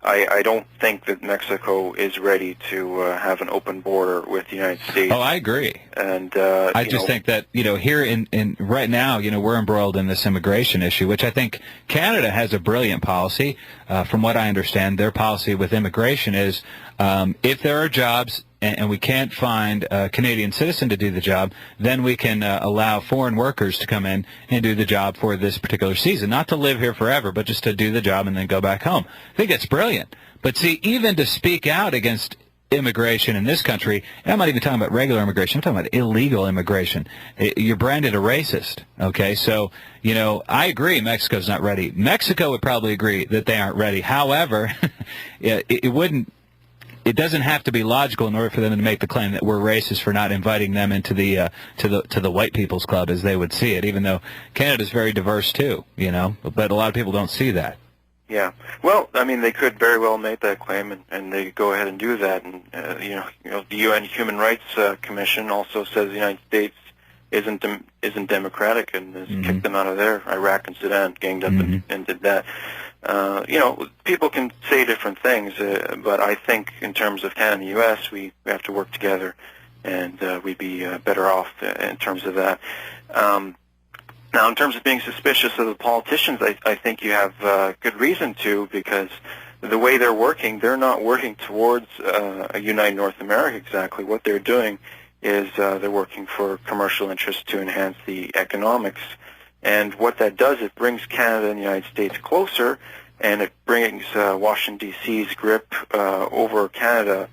I don't think that Mexico is ready to have an open border with the United States. Oh, I agree. And I just think that, here in right now, we're embroiled in this immigration issue, which I think Canada has a brilliant policy. From what I understand, their policy with immigration is if there are jobs and we can't find a Canadian citizen to do the job, then we can allow foreign workers to come in and do the job for this particular season. Not to live here forever, but just to do the job and then go back home. I think that's brilliant. But see, even to speak out against immigration in this country, and I'm not even talking about regular immigration, I'm talking about illegal immigration. You're branded a racist, okay? So, I agree Mexico's not ready. Mexico would probably agree that they aren't ready. However, it doesn't have to be logical in order for them to make the claim that we're racist for not inviting them into the to the white people's club as they would see it, even though Canada's very diverse too, but a lot of people don't see that. Yeah. Well, I mean, they could very well make that claim, and they go ahead and do that. And the UN Human Rights Commission also says the United States isn't democratic and has kicked them out of there. Iraq and Sudan ganged up and did that. People can say different things, but I think in terms of Canada and the U.S., we have to work together, and we'd be better off in terms of that. Now, in terms of being suspicious of the politicians, I think you have good reason to, because the way they're working, they're not working towards a United North America exactly. What they're doing is they're working for commercial interests to enhance the economics. And what that does, it brings Canada and the United States closer, and it brings Washington, D.C.'s grip over Canada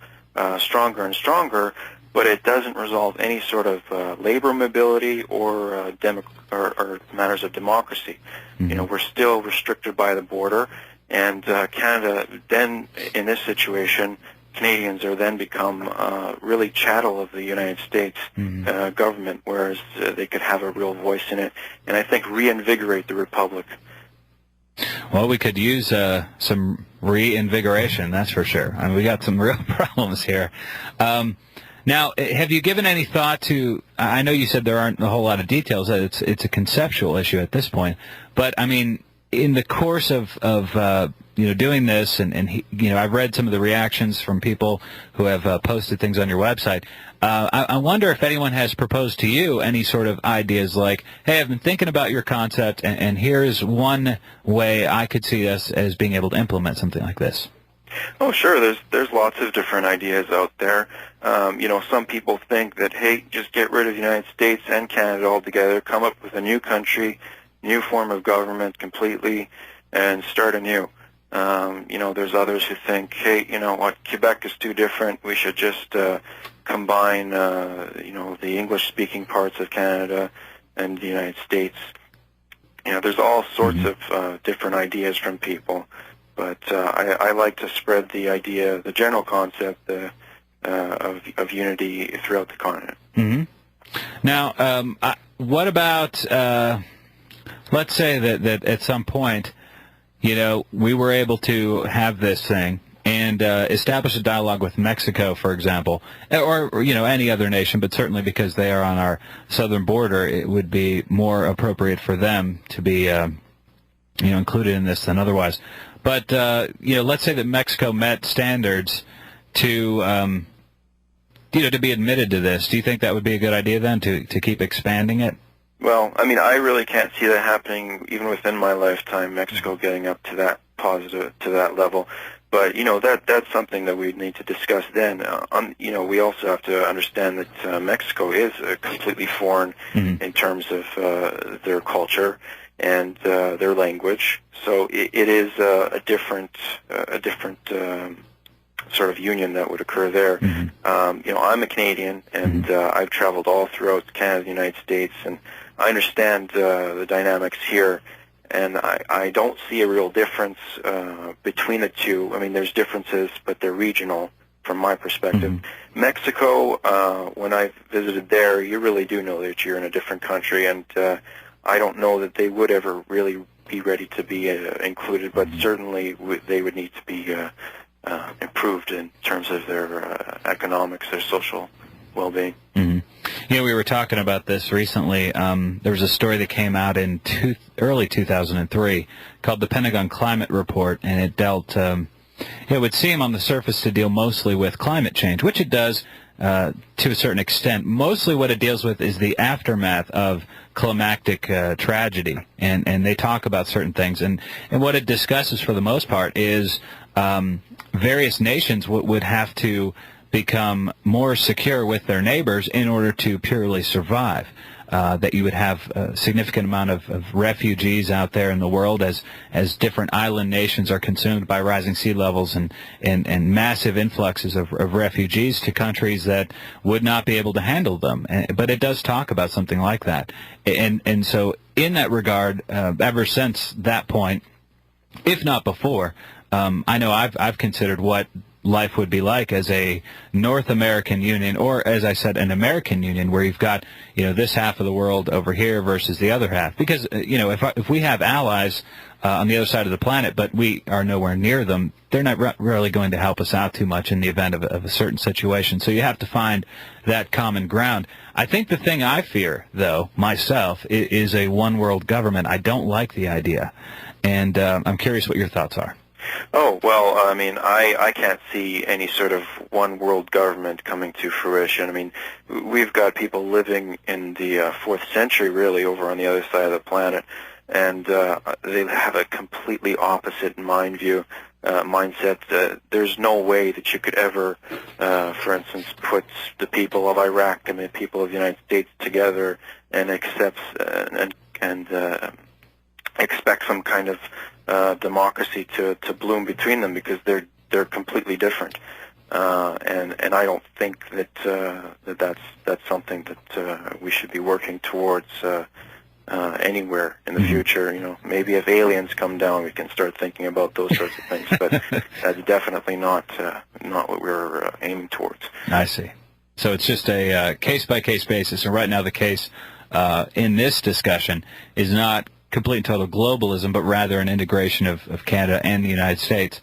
stronger and stronger, but it doesn't resolve any sort of labor mobility or matters of democracy. We're still restricted by the border, and Canada then, in this situation, Canadians are then become really chattel of the United States government, whereas they could have a real voice in it, and I think reinvigorate the republic. Well, we could use some reinvigoration, that's for sure. I mean, we got some real problems here. Now, have you given any thought to, I know you said there aren't a whole lot of details, it's a conceptual issue at this point, but I mean, in the course of doing this, and I've read some of the reactions from people who have posted things on your website. I wonder if anyone has proposed to you any sort of ideas like, hey, I've been thinking about your concept, and here's one way I could see us as being able to implement something like this. Oh, sure. There's lots of different ideas out there. Some people think that, hey, just get rid of the United States and Canada altogether, come up with a new country, new form of government completely, and start anew. There's others who think, hey, Quebec is too different. We should just combine, the English-speaking parts of Canada and the United States. There's all sorts of different ideas from people. But I like to spread the idea, the general concept of unity throughout the continent. Now, what about, let's say that at some point, we were able to have this thing and establish a dialogue with Mexico, for example, or any other nation, but certainly because they are on our southern border, it would be more appropriate for them to be included in this than otherwise. But let's say that Mexico met standards to to be admitted to this. Do you think that would be a good idea then to keep expanding it? Well, I mean, I really can't see that happening even within my lifetime, Mexico getting up to that level. But, that's something that we need to discuss then. We also have to understand that Mexico is completely foreign in terms of their culture and their language. So it is a different sort of union that would occur there. I'm a Canadian, and I've traveled all throughout Canada, the United States, and I understand the dynamics here, and I don't see a real difference between the two. I mean, there's differences, but they're regional from my perspective. Mexico, when I've visited there, you really do know that you're in a different country, and I don't know that they would ever really be ready to be included, but certainly they would need to be improved in terms of their economics, their social well-being. We were talking about this recently. There was a story that came out in early 2003 called the Pentagon Climate Report, and it dealt it would seem on the surface to deal mostly with climate change, which it does to a certain extent. Mostly what it deals with is the aftermath of climactic tragedy, and they talk about certain things. And what it discusses for the most part is various nations would have to become more secure with their neighbors in order to purely survive. That you would have a significant amount of refugees out there in the world as different island nations are consumed by rising sea levels and massive influxes of refugees to countries that would not be able to handle them. But it does talk about something like that. And so in that regard, ever since that point, if not before, I know I've considered what life would be like as a North American Union, or as I said, an American Union, where you've got, this half of the world over here versus the other half. Because, if we have allies on the other side of the planet, but we are nowhere near them, they're not really going to help us out too much in the event of a certain situation. So you have to find that common ground. I think the thing I fear, though, myself, is a one-world government. I don't like the idea. And I'm curious what your thoughts are. Oh, well, I mean, I can't see any sort of one world government coming to fruition. I mean, we've got people living in the 4th century, really, over on the other side of the planet, and they have a completely opposite mindset. There's no way that you could ever, for instance, put the people of Iraq and the people of the United States together and expect some kind of democracy to bloom between them, because they're completely different, and I don't think that's something that we should be working towards anywhere in the future. Maybe if aliens come down, we can start thinking about those sorts of things, but that's definitely not what we're aiming towards. I see. So it's just a case-by-case basis, and right now the case in this discussion is not complete and total globalism, but rather an integration of Canada and the United States,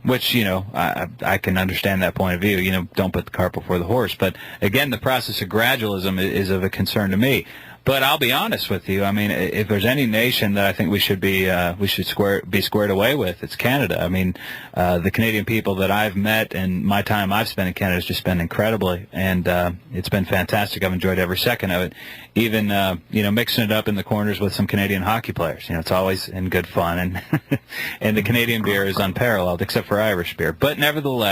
which, I can understand that point of view. Don't put the cart before the horse. But, again, the process of gradualism is of a concern to me. But I'll be honest with you. I mean, if there's any nation that I think we should be squared away with, it's Canada. I mean, the Canadian people that I've met and my time I've spent in Canada has just been incredibly, and it's been fantastic. I've enjoyed every second of it. Even mixing it up in the corners with some Canadian hockey players. It's always in good fun, and and the Canadian beer is unparalleled, except for Irish beer. But nevertheless,